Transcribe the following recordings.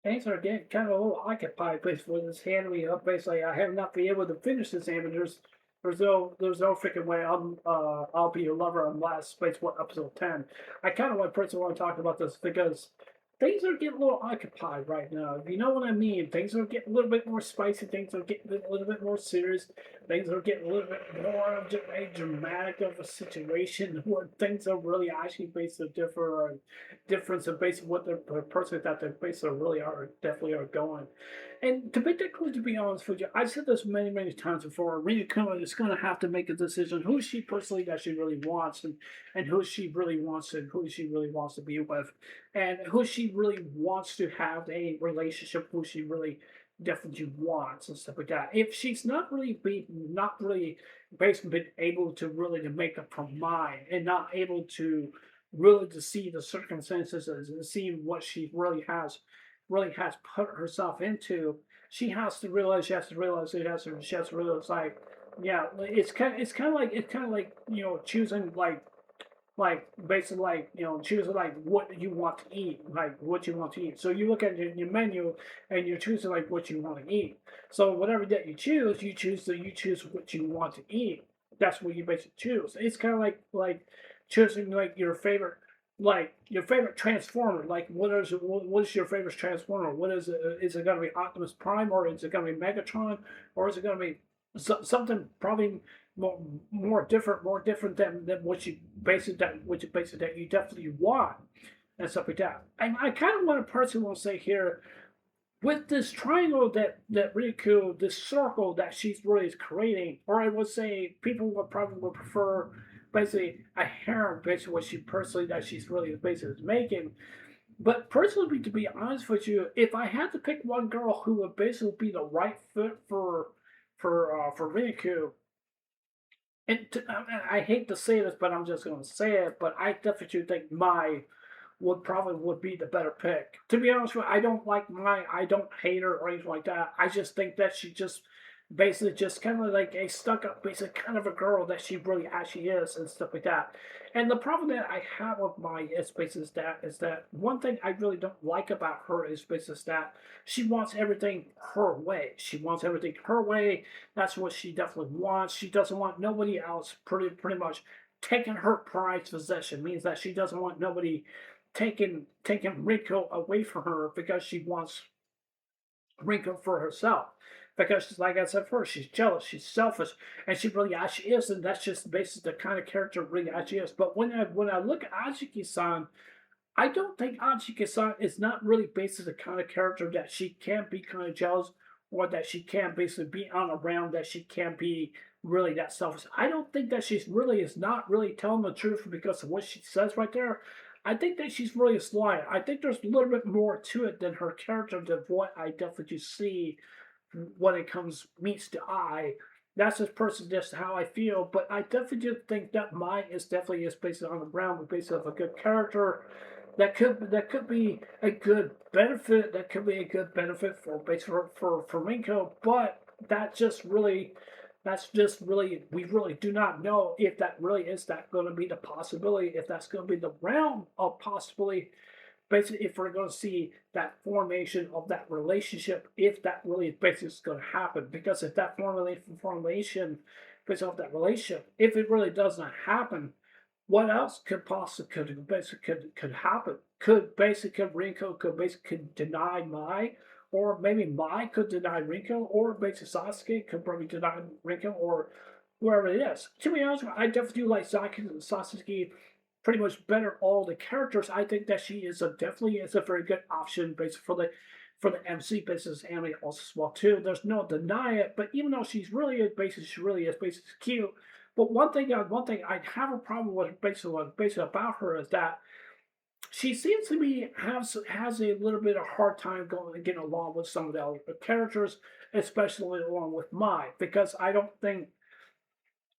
things are getting kind of a little occupied basically with this handling up. Basically, I have not been able to finish this anime. There's no freaking way I'll be your lover on last space what episode 10. I kind of personally want to talk about this because things are getting a little occupied right now. You know what I mean? Things are getting a little bit more spicy. Things are getting a little bit more serious. Things are getting a little bit more of a dramatic of a situation where things are really actually basically difference of basically what the person that they basically really are definitely are going. And to be honest with you, I've said this many, many times before. Rina Kuma is going to have to make a decision who she personally that she really wants, and who she really wants, and who she really wants to be with, and who she really wants to have a relationship, who she really definitely wants and stuff like that. If she's not really basically been able to really to make up her mind and not able to really to see the circumstances and see what she really has put herself into, she has to realize like, yeah, it's kind of like choosing like basically like choosing like what you want to eat, like what you want to eat. So you look at your menu and you're choosing like what you want to eat. So whatever that you choose what you want to eat. That's what you basically choose. It's kind of like choosing like your favorite transformer. Like what is your favorite transformer? What is it? Is it gonna be Optimus Prime, or is it gonna be Megatron, or is it gonna be something probably more different than what you definitely want and stuff like that. And I kind of want to personally want to say here with this triangle that Riku, this circle that she's really creating, or I would say people would prefer basically a harem, basically what she personally that she's really basically making. But personally, to be honest with you, if I had to pick one girl who would basically be the right fit for Riku, I hate to say this, but I'm just going to say it. But I definitely think Mai would be the better pick. To be honest with you, I don't like Mai. I don't hate her or anything like that. I just think that she just basically just kind of like a stuck up, basically kind of a girl that she really actually is and stuff like that. And the problem that I have with Mai is basically is that one thing I really don't like about her is basically that she wants everything her way. She wants everything her way. That's what she definitely wants. She doesn't want nobody else pretty much taking her prized possession. Means that she doesn't want nobody taking Rico away from her because she wants Rico for herself. Because, like I said first, she's jealous, she's selfish, and she really actually is, and that's just basically the kind of character really actually is. But when I look at Ajiki-san, I don't think Ajiki-san is not really basically the kind of character that she can be kind of jealous, or that she can basically be on around, that she can be really that selfish. I don't think that she's really is not really telling the truth because of what she says right there. I think that she's really a liar. I think there's a little bit more to it than her character than what I definitely see when it comes meets the eye. That's just personally just how I feel, but I definitely do think that mine is definitely is based on the ground, but based off a good character. That could be a good benefit. That could be a good benefit for for Minko, but that's just really we really do not know if that really is that going to be the possibility, if that's going to be the realm of possibility. Basically, if we're going to see that formation of that relationship, if that really basically is going to happen, because if that formation based off that relationship, if it really does not happen, what else could happen? Could Rinko could basically could deny Mai, or maybe Mai could deny Rinko, or basically Sasuke could probably deny Rinko, or whoever it is. To be honest, I definitely do like Sasuke pretty much better all the characters. I think that she is definitely is a very good option based for the MC business anime also as well too. There's no denying it, but even though she really is basically cute. But one thing I have a problem with basically about her is that she seems to be has a little bit of hard time going getting along with some of the other characters, especially along with Mai, because I don't think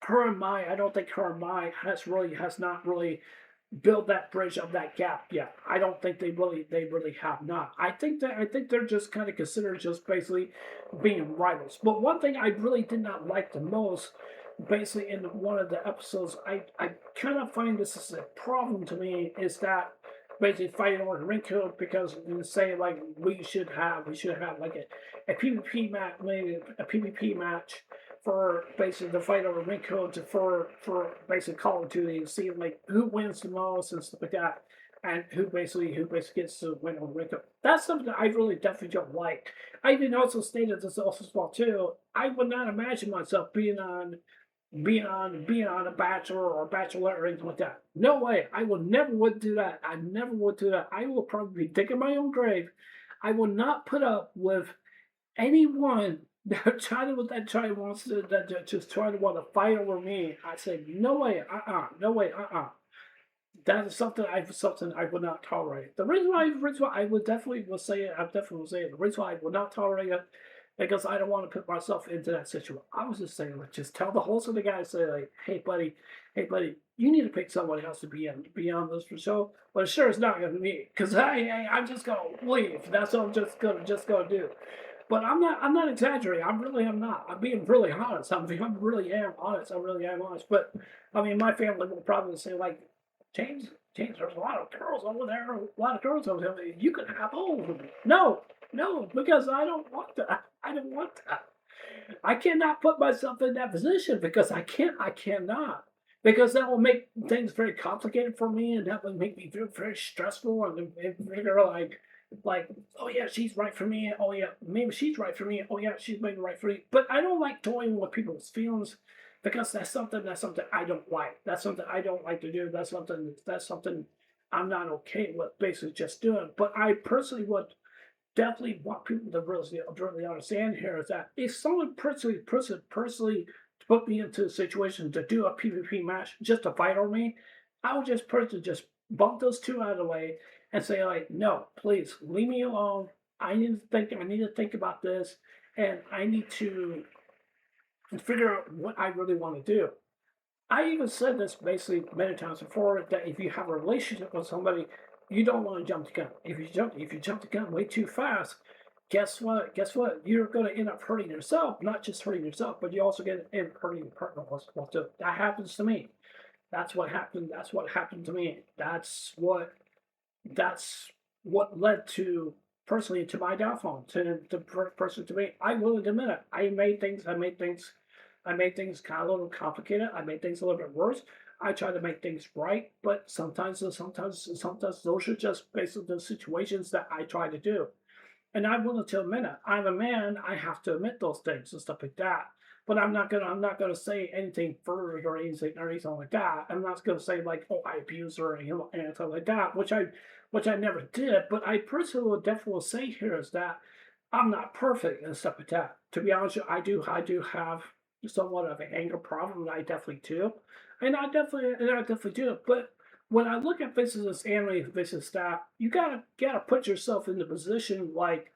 her and Mai has not really built that bridge of that gap yet. I don't think they really have not. I think they're just kind of considered just basically being rivals. But one thing I really did not like the most, basically in one of the episodes, I kind of find this is a problem to me, is that basically fighting over the ring code because you say like we should have like a PvP match, maybe a PvP match for basically the fight over ring code for basically Call of Duty and see like who wins the most and stuff like that. And who basically gets to win on ring code. That's something that I really definitely don't like. I even also stated this also as well too. I would not imagine myself being on a bachelor or bachelorette or anything like that. No way. I will never would do that. I never would do that. I will probably be digging my own grave. I will not put up with anyone that wants to that just trying to want to fight over me. I say no way. No way. That is something I would not tolerate. The reason why I would definitely will say it, I definitely will say it. The reason why I would not tolerate it because I don't want to put myself into that situation. I was just saying, like, just tell the wholesome the guy, say like, hey buddy, you need to pick somebody else to be on this for show. But sure, it's not gonna be me because I'm just gonna leave. That's what I'm just gonna do. But I'm not exaggerating. I'm not. I'm being really honest. I'm really am honest. I really am honest. But I mean, my family will probably say like, James, there's a lot of girls over there. A lot of girls over there. You can have all of them. No, no, because I don't want that. I don't want that. I cannot put myself in that position because I can't. I cannot. Because that will make things very complicated for me, and that will make me feel very stressful and figure like, oh yeah, she's right for me. Oh yeah, maybe she's right for me. Oh yeah, she's maybe right for me. But I don't like toying with people's feelings because that's something I don't like. That's something I don't like to do. That's something I'm not okay with basically just doing. But I personally would definitely want people to really understand here is that if someone personally put me into a situation to do a PvP match just to fight on me, I would just personally just bump those two out of the way and say like, no, please leave me alone. I need to think about this, and I need to figure out what I really want to do. I even said this basically many times before that if you have a relationship with somebody, you don't want to jump the gun. If you jump the gun way too fast, guess what? Guess what? You're going to end up hurting yourself. Not just hurting yourself, but you also get end up hurting your partner as well too. That happens to me. That's what happened. That's what happened to me. That's what led to personally to my downfall. To the person to me, I will admit it. I made things kind of a little complicated. I made things a little bit worse. I try to make things right, but sometimes those are just basically the situations that I try to do. And I'm willing to admit it. I'm a man. I have to admit those things and stuff like that. But I'm not gonna say anything further or anything like that. I'm not gonna say like, oh, I abused her or anything like that, which I never did. But I personally would definitely say here is that I'm not perfect and stuff like that. To be honest, with you, I do have somewhat of an anger problem. I definitely do, and I definitely do. But when I look at this anime, this is that you gotta put yourself in the position like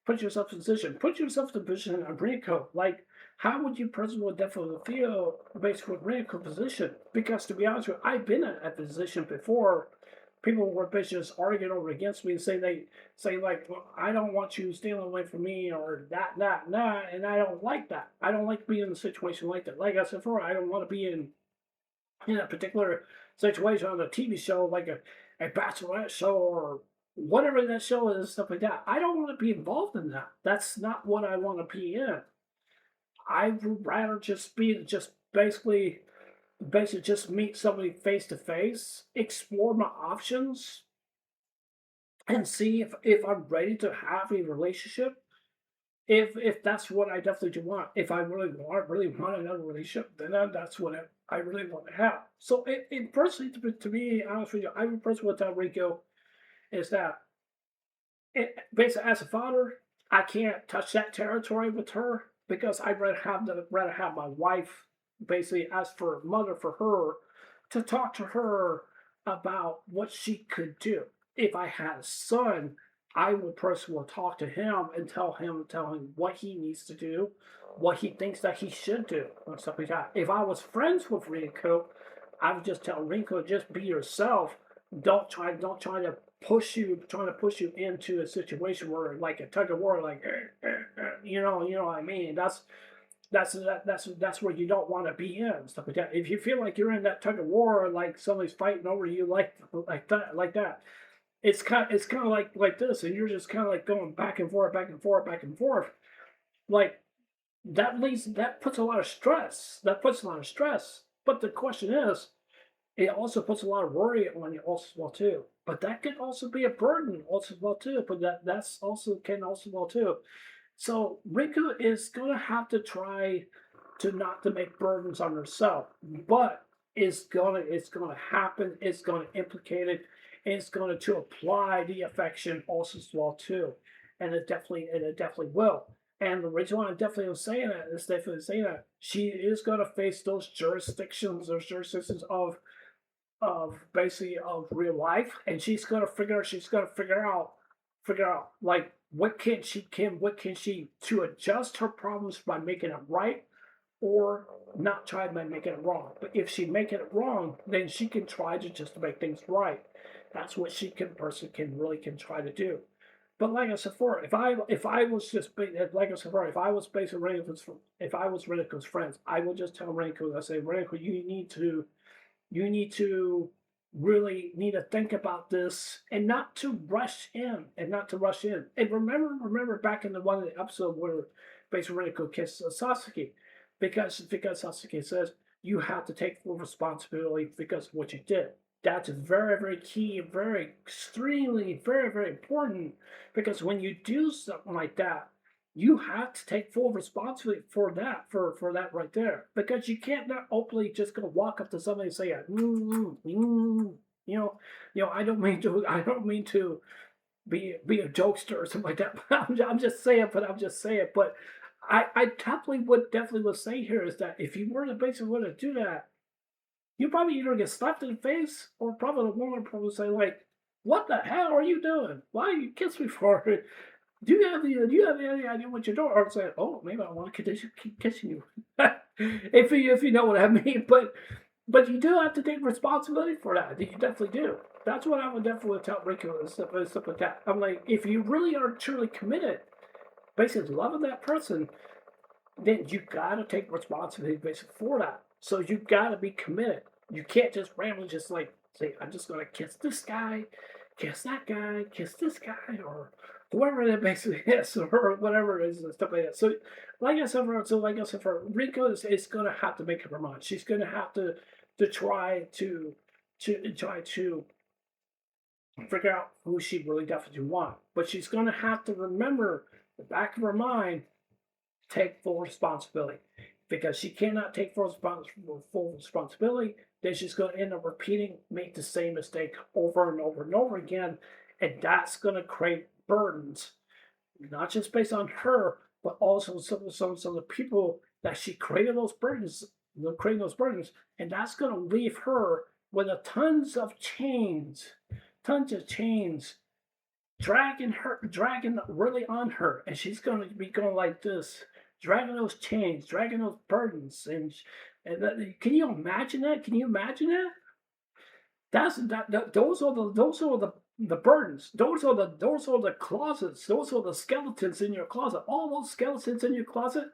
put yourself in the position of Rico. Like, how would you personally definitely feel basically with Rico position? Because to be honest with you, I've been in that position before. People were basically just arguing over against me, say like, well, I don't want you stealing away from me or that, and I don't like that. I don't like being in a situation like that. Like I said before, I don't want to be in a particular situation on a TV show like a bachelorette show or whatever that show is, stuff like that. I don't want to be involved in that. That's not what I want to be in. I would rather just basically just meet somebody face to face, explore my options, and see if I'm ready to have a relationship. If that's what I definitely do want. If I really want another relationship, then that's what I really want to have. So it personally to me, honest with you, I would personally tell Rico is that basically as a father, I can't touch that territory with her because I'd rather have my wife basically as for a mother for her to talk to her about what she could do. If I had a son, I would personally talk to him and tell him what he needs to do, what he thinks that he should do, and stuff like that. If I was friends with Rinko, I would just tell Rinko just be yourself. Don't try to push you into a situation where like a tug of war, like you know what I mean. That's where you don't want to be in and stuff like that. If you feel like you're in that tug of war, like somebody's fighting over you, like that, it's kind of like this, and you're just kind of like going back and forth, back and forth, back and forth. Like that puts a lot of stress. That puts a lot of stress. But the question is, it also puts a lot of worry on you also as well too. But that can also be a burden also as well too. But that's also can also well too. So Riku is gonna have to try to not to make burdens on herself, but it's gonna happen. It's gonna implicate it. It's going to apply the affection also as well too, and it definitely will. And the reason why I'm definitely saying that is definitely saying that she is going to face those jurisdictions of basically of real life, and she's gonna figure out like what can she to adjust her problems by making it right or not try by making it wrong. But if she make it wrong, then she can try to just make things right. That's what she can person can really can try to do. But like I said before, if I was just like I said before, if I was basically if I was Reniko's friends, I would just tell Reniko, I say, Reniko, you need to really need to think about this and not to rush in and not to rush in. And remember back in the one of the episode where basically Riniko kisses Sasuke because Sasuke says you have to take full responsibility because of what you did. That's very key, very extremely very important because when you do something like that, you have to take full responsibility for that for that right there because you can't not openly just go walk up to somebody and say I don't mean to be a jokester or something like that. I'm just saying, but I definitely would say here is that if you were to basically want to do that, you probably either get slapped in the face or probably the woman probably say like, "What the hell are you doing? Why you kiss me for?" Do you have any idea what you're doing? Or say, oh, maybe I want to keep kissing you. If you know what I mean. But you do have to take responsibility for that. You definitely do. That's what I would definitely tell Rico and stuff like that. I'm like, if you really are truly committed, basically loving that person, then you gotta take responsibility basically for that. So you gotta be committed. You can't just randomly just like say, I'm just gonna kiss this guy, kiss that guy, kiss this guy, or whoever that basically is, or whatever it is and stuff like that. So like I said, for Rico is gonna have to make up her mind. She's gonna have to try to figure out who she really definitely wants. But she's gonna have to remember the back of her mind take full responsibility because she cannot take full responsibility. Then she's going to end up repeating, make the same mistake over and over and over again, and that's going to create burdens, not just based on her, but also some of the people that she created those burdens, creating those burdens, and that's going to leave her with a tons of chains dragging really on her, and she's going to be going like this, dragging those chains, dragging those burdens, can you imagine that? Can you imagine that? Those are the burdens. Those are the closets. Those are the skeletons in your closet. All those skeletons in your closet.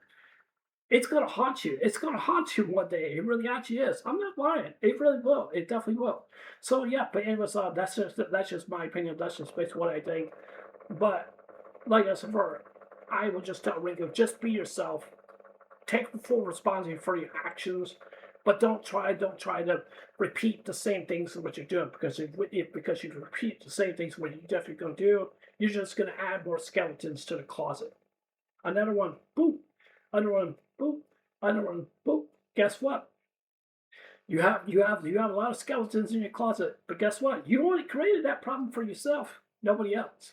It's gonna haunt you. It's gonna haunt you one day. It really actually is. I'm not lying. It really will. It definitely will. So yeah, but anyways, that's just my opinion. That's just basically what I think. But like I said, I will just tell Ringo, just be yourself. Take full responsibility for your actions, but don't try to repeat the same things as what you're doing because you repeat the same things what you're definitely gonna do, you're just gonna add more skeletons to the closet. Another one, boop. Another one, boop. Another one, boop. Guess what? You have a lot of skeletons in your closet, but guess what? You only created that problem for yourself, nobody else.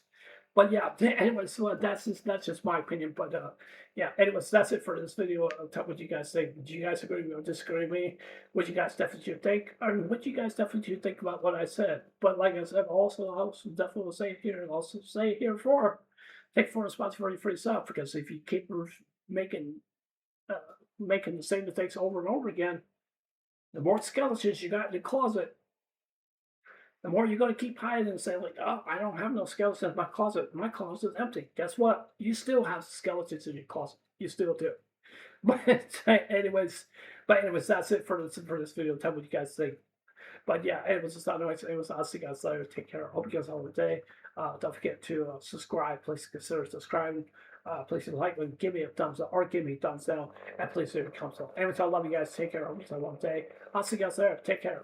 But yeah, anyways, so that's just my opinion. But yeah, anyways, that's it for this video. I'll tell what you guys think. Do you guys agree or disagree with me? What you guys definitely think, or what you guys definitely think about what I said? But like I said, also I also definitely will say here, and also say here for take full responsibility for yourself because if you keep making uh, making the same mistakes over and over again, the more skeletons you got in the closet, the more you're going to keep hiding and say like, oh, I don't have no skeletons in my closet. My closet is empty. Guess what? You still have skeletons in your closet. You still do. But anyways, that's it for this video. Tell me what you guys think. But yeah, it was just anyways. It was I'll see you guys later. Take care. Hope you guys have a good day. Don't forget to subscribe. Please consider subscribing. Please like and give me a thumbs up or give me a thumbs down. And please leave a comment. Anyways, I love you guys. Take care. Hope you guys have a long day. I'll see you guys there. Take care.